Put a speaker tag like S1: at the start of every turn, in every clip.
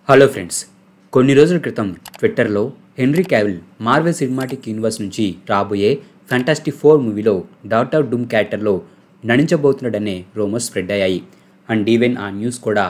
S1: Hello friends, కొన్ని రోజుల క్రితం ట్విట్టర్లో henry Cavill Marvel cinematic universe నుంచి రాబోయే ఫ్యాంటాస్టిక్ 4 మూవీలో డాక్టర్ డూమ్ క్యారెక్టర్లో నటించబోతున్నాడనే రూమర్స్ స్ప్రెడ్ అయ్యాయి. అండ్ ఈవెన్ ఆ న్యూస్ కూడా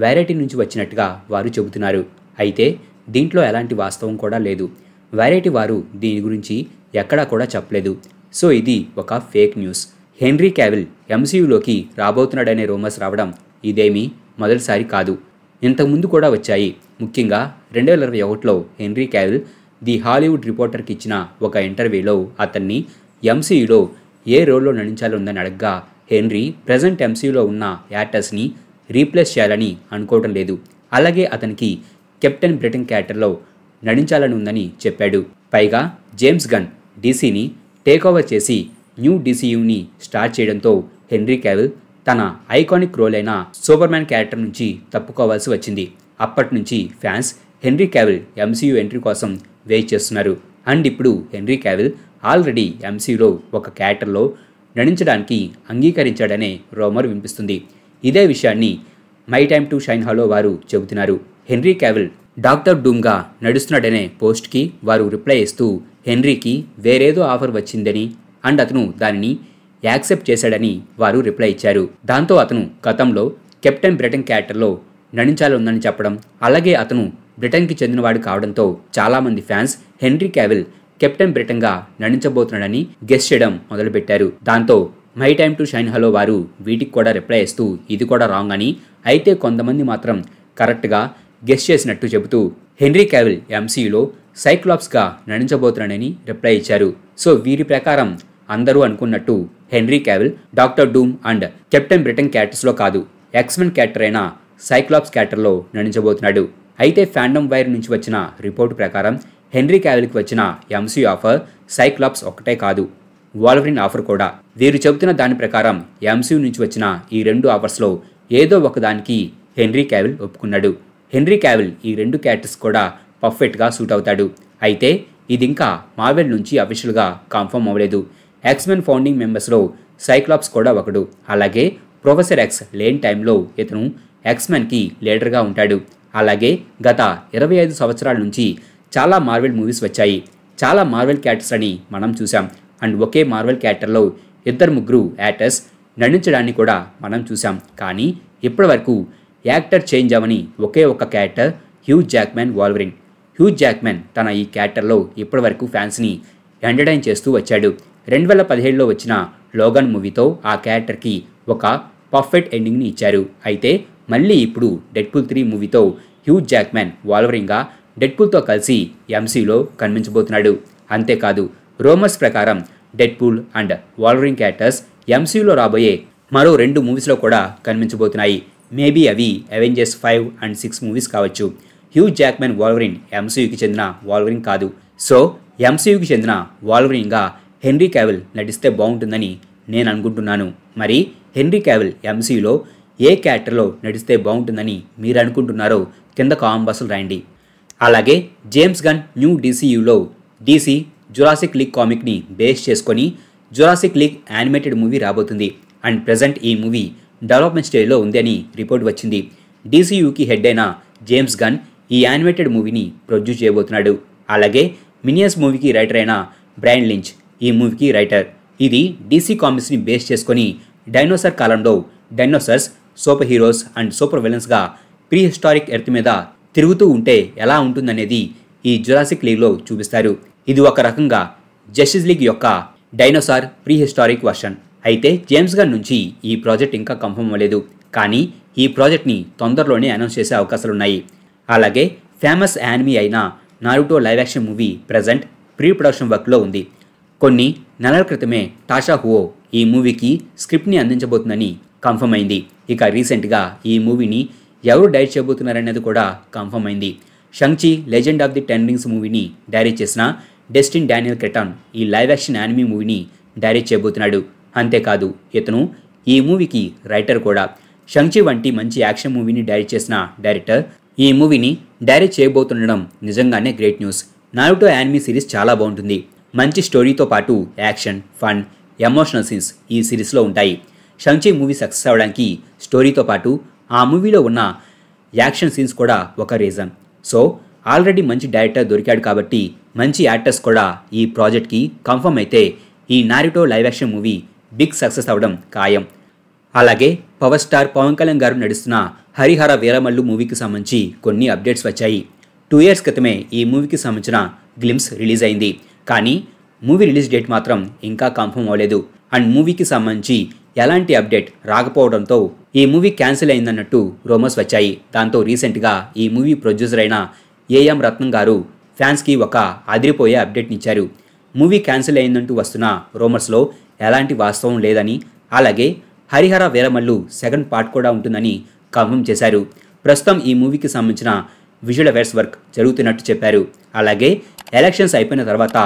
S1: వెరైటీ నుంచి వచ్చినట్టుగా వారు చెబుతున్నారు. అయితే దీంట్లో ఎలాంటి వాస్తవం కూడా లేదు. వెరైటీ వారు దీని గురించి ఎక్కడా కూడా చెప్పలేదు. సో ఇది ఒక ఫేక్ న్యూస్. హెన్రీ క్యావిల్ ఎంసీయూలోకి రాబోతున్నాడనే రూమర్స్ రావడం ఇదేమీ మొదటిసారి కాదు. ఇంతకుముందు కూడా వచ్చాయి. ముఖ్యంగా 2021లో హెన్రీ క్యావిల్ ది హాలీవుడ్ రిపోర్టర్కి ఇచ్చిన ఒక ఇంటర్వ్యూలో అతన్ని ఎంసీయూలో ఏ రోల్లో నటించాలని అడగ్గా హెన్రీ ప్రజెంట్ ఎంసీయూలో ఉన్న యాక్టర్స్ని రీప్లేస్ చేయాలని అనుకోవడం లేదు, అలాగే అతనికి కెప్టెన్ బ్రిటన్ క్యారెక్టర్లో నటించాలని ఉందని చెప్పాడు. పైగా జేమ్స్ గన్ డీసీని టేక్ ఓవర్ చేసి న్యూ డీసీయూని స్టార్ట్ చేయడంతో హెన్రీ క్యావిల్ తన ఐకానిక్ రోల్ అయిన సూపర్ మ్యాన్ క్యారెక్టర్ నుంచి తప్పుకోవాల్సి వచ్చింది. అప్పటి నుంచి fans Henry Cavill MCU entry కోసం వెయిట్ చేస్తున్నారు. అండ్ ఇప్పుడు హెన్రీ క్యావిల్ ఆల్రెడీ ఎంసీయూలో ఒక క్యారెక్టర్లో నటించడానికి అంగీకరించాడనే రూమర్ వినిపిస్తుంది. ఇదే విషయాన్ని my time to shine hello వారు చెబుతున్నారు. హెన్రీ క్యావిల్ డాక్టర్ డూమ్గా నడుస్తున్నాడనే పోస్ట్కి వారు రిప్లై ఇస్తూ హెన్రీకి వేరేదో ఆఫర్ వచ్చిందని అండ్ అతను దానిని యాక్సెప్ట్ చేశాడని వారు రిప్లై ఇచ్చారు. దాంతో అతను గతంలో కెప్టెన్ బ్రిటన్ క్యారెక్టర్లో నటించాలని చెప్పడం, అలాగే అతను బ్రిటన్కి చెందినవాడు కావడంతో చాలామంది ఫ్యాన్స్ హెన్రీ క్యావిల్ కెప్టెన్ బ్రిటన్గా నటించబోతున్నాడని గెస్ చేయడం మొదలుపెట్టారు. దాంతో my time to shine hello వారు వీటికి కూడా రిప్లై ఇస్తూ ఇది కూడా రాంగ్ అని, అయితే కొంతమంది మాత్రం కరెక్ట్గా గెస్ చేసినట్టు చెబుతూ హెన్రీ క్యావిల్ ఎంసీయూలో సైక్లాప్స్గా నటించబోతున్నాడని రిప్లై ఇచ్చారు. సో వీరి ప్రకారం అందరూ అనుకున్నట్టు Henry Cavill doctor Doom and captain Britain క్యారెక్టర్స్లో కాదు, ఎక్స్మెన్ క్యారెక్టర్ అయిన సైక్లాప్స్ క్యారెక్టర్లో నటించబోతున్నాడు. అయితే ఫ్యాండమ్ వైర్ నుంచి వచ్చిన రిపోర్టు ప్రకారం హెన్రీ క్యావిల్కి వచ్చిన ఎంసీయూ ఆఫర్ సైక్లాప్స్ ఒక్కటే కాదు, వాల్వరిన్ ఆఫర్ కూడా. వీరు చెబుతున్న దాని ప్రకారం ఎంసీయూ నుంచి వచ్చిన ఈ 2 ఆఫర్స్లో ఏదో ఒకదానికి హెన్రీ క్యావిల్ ఒప్పుకున్నాడు. హెన్రీ క్యావిల్ ఈ 2 క్యారెక్టర్స్ కూడా పర్ఫెక్ట్గా సూట్ అవుతాడు. అయితే ఇది ఇంకా మార్వెల్ నుంచి అఫీషియల్గా కన్ఫర్మ్ అవ్వలేదు. ఎక్స్మెన్ ఫౌండింగ్ మెంబర్స్లో సైక్లాప్స్ కూడా ఒకడు. అలాగే ప్రొఫెసర్ ఎక్స్ లేని టైంలో ఇతను ఎక్స్మెన్కి లీడర్గా ఉంటాడు. అలాగే గత 25 సంవత్సరాల నుంచి చాలా మార్వెల్ మూవీస్ వచ్చాయి. చాలా మార్వెల్ క్యారెక్టర్స్ అని మనం చూసాం. అండ్ ఒకే మార్వెల్ క్యారెక్టర్లో 2-3 యాక్టర్స్ నటించడాన్ని కూడా మనం చూసాం. కానీ ఇప్పటివరకు యాక్టర్ చేంజ్ అవని ఒకే ఒక character Hugh Jackman Wolverine. Hugh Jackman తన ఈ క్యారెక్టర్లో ఇప్పటివరకు ఫ్యాన్స్ని ఎంటర్టైన్ చేస్తూ వచ్చాడు. 2017లో వచ్చిన లోగన్ మూవీతో ఆ క్యారెక్టర్కి ఒక పర్ఫెక్ట్ ఎండింగ్ని ఇచ్చారు. అయితే మళ్ళీ ఇప్పుడు డెడ్పూల్ 3 మూవీతో హ్యూ జాక్మెన్ వాల్వరిన్గా డెడ్పూల్తో కలిసి ఎంసీయూలో కనిపించబోతున్నాడు. అంతేకాదు రూమర్స్ ప్రకారం డెడ్పూల్ అండ్ వాల్వరిన్ క్యారెక్టర్స్ ఎంసీయూలో రాబోయే మరో 2 మూవీస్లో కూడా కనిపించబోతున్నాయి. మేబీ అవి అవెంజర్స్ 5 అండ్ 6 మూవీస్ కావచ్చు. హ్యూ జాక్మెన్ వాల్వరిన్ ఎంసీయూకి చెందిన వాల్వరిన్ కాదు. సో ఎంసీయూకి చెందిన వాల్వరిన్గా హెన్రీ క్యావిల్ నటిస్తే బాగుంటుందని నేను అనుకుంటున్నాను. మరి హెన్రీ క్యావిల్ ఎంసీయూలో ఏ క్యారెక్టర్లో నటిస్తే బాగుంటుందని మీరు అనుకుంటున్నారో కింద కామెంట్ బాక్స్లో రాయండి. అలాగే జేమ్స్ గన్ న్యూ డీసీయూలో డీసీ జురాసిక్ లీగ్ కామిక్ని బేస్ చేసుకొని జురాసిక్ లీగ్ యానిమేటెడ్ మూవీ రాబోతుంది. అండ్ ప్రజెంట్ ఈ మూవీ డెవలప్మెంట్ స్టేజ్లో ఉంది అని రిపోర్ట్ వచ్చింది. డీసీయూకి హెడ్ అయిన జేమ్స్ గన్ ఈ యానిమేటెడ్ మూవీని ప్రొడ్యూస్ చేయబోతున్నాడు. అలాగే మినియన్స్ మూవీకి రైటర్ అయిన బ్రైన్ లించ్ ఈ మూవీకి రైటర్. ఇది డీసీ కామిక్స్ని బేస్ చేసుకొని డైనోసార్ కాలంలో dinosaurs super heroes and super విలన్స్గా ప్రీ హిస్టారిక్ ఎర్త్ మీద తిరుగుతూ ఉంటే ఎలా ఉంటుందనేది ఈ జురాసిక్ లీగ్లో చూపిస్తారు. ఇది ఒక రకంగా జస్టిస్ లీగ్ యొక్క డైనోసార్ ప్రీ హిస్టారిక్ వర్షన్. అయితే జేమ్స్ గన్ నుంచి ఈ ప్రాజెక్ట్ ఇంకా కన్ఫర్మ్ అవ్వలేదు, కానీ ఈ ప్రాజెక్ట్ని తొందరలోనే అనౌన్స్ చేసే అవకాశాలున్నాయి. అలాగే ఫేమస్ యానిమీ అయిన Naruto live action movie present pre production వర్క్లో ఉంది. కొన్ని నెలల క్రితమే టాషా హువో ఈ మూవీకి స్క్రిప్ట్ని అందించబోతుందని కన్ఫర్మ్ అయింది. ఇక రీసెంట్గా ఈ మూవీని ఎవరు డైరెక్ట్ చేయబోతున్నారనేది కూడా కన్ఫర్మ్ అయింది. షంగ్-చి లెజెండ్ ఆఫ్ ది 10 రింగ్స్ మూవీని డైరెక్ట్ చేసిన డెస్టిన్ డానియల్ క్రెటాన్ ఈ లైవ్ యాక్షన్ యానిమీ మూవీని డైరెక్ట్ చేయబోతున్నాడు. అంతేకాదు ఇతను ఈ మూవీకి రైటర్ కూడా. షంగ్-చి వంటి మంచి యాక్షన్ మూవీని డైరెక్ట్ చేసిన డైరెక్టర్ ఈ మూవీని డైరెక్ట్ చేయబోతుండడం నిజంగానే great news. Naruto anime series చాలా బాగుంటుంది. మంచి స్టోరీతో పాటు యాక్షన్, ఫన్, ఎమోషనల్ సీన్స్ ఈ సిరీస్లో ఉంటాయి. షంగ్-చి మూవీ సక్సెస్ అవ్వడానికి స్టోరీతో పాటు ఆ మూవీలో ఉన్న యాక్షన్ సీన్స్ కూడా ఒక రీజన్. సో ఆల్రెడీ మంచి డైరెక్టర్ దొరికాడు కాబట్టి మంచి యాక్టర్స్ కూడా ఈ ప్రాజెక్ట్కి కన్ఫర్మ్ అయితే ఈ Naruto live action movie big success అవ్వడం ఖాయం. అలాగే పవర్ స్టార్ పవన్ కళ్యాణ్ గారు నడుస్తున్న హరిహర వీరమల్లు మూవీకి సంబంధించి కొన్ని అప్డేట్స్ వచ్చాయి. 2 years క్రితమే ఈ మూవీకి సంబంధించిన గ్లిమ్స్ రిలీజ్ అయింది. కానీ మూవీ రిలీజ్ డేట్ మాత్రం ఇంకా కన్ఫర్మ్ అవ్వలేదు. అండ్ మూవీకి సంబంధించి ఎలాంటి అప్డేట్ రాకపోవడంతో ఈ మూవీ క్యాన్సిల్ అయిందన్నట్టు రూమర్స్ వచ్చాయి. దాంతో రీసెంట్గా ఈ మూవీ ప్రొడ్యూసర్ అయిన ఏఎం రత్నం గారు ఫ్యాన్స్కి ఒక అదిరిపోయే అప్డేట్నిచ్చారు. మూవీ క్యాన్సిల్ అయిందంటూ వస్తున్న రూమర్స్లో ఎలాంటి వాస్తవం లేదని, అలాగే హరిహర వీరమల్లు సెకండ్ పార్ట్ కూడా ఉంటుందని కన్ఫర్మ్ చేశారు. ప్రస్తుతం ఈ మూవీకి సంబంధించిన విజువల్ ఎఫెక్ట్స్ వర్క్ జరుగుతున్నట్టు చెప్పారు. అలాగే ఎలక్షన్స్ అయిపోయిన తర్వాత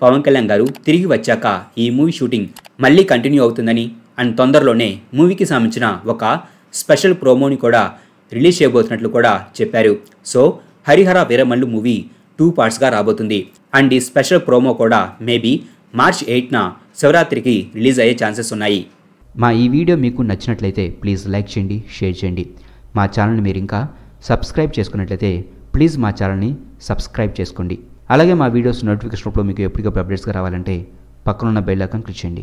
S1: పవన్ కళ్యాణ్ గారు తిరిగి వచ్చాక ఈ మూవీ షూటింగ్ మళ్ళీ కంటిన్యూ అవుతుందని, అండ్ తొందరలోనే మూవీకి సంబంధించిన ఒక స్పెషల్ ప్రోమోని కూడా రిలీజ్ చేయబోతున్నట్లు కూడా చెప్పారు. సో హరిహర వీరమల్లు మూవీ 2 partsగా రాబోతుంది. అండ్ ఈ స్పెషల్ ప్రోమో కూడా మేబీ March 8న శివరాత్రికి రిలీజ్ అయ్యే ఛాన్సెస్ ఉన్నాయి.
S2: మా ఈ వీడియో మీకు నచ్చినట్లయితే ప్లీజ్ లైక్ చేయండి, షేర్ చేయండి. మా ఛానల్ని మీరు ఇంకా సబ్స్క్రైబ్ చేసుకున్నట్లయితే ప్లీజ్ మా ఛానల్ని సబ్స్క్రైబ్ చేసుకోండి. అలాగే మా వీడియోస్ నోటిఫికేషన్ రూపంలో మీకు ఎప్పటికప్పుడు అప్డేట్స్గా రావాలంటే పక్కనున్న బెల్ ఐకాన్ క్లిక్ చేయండి.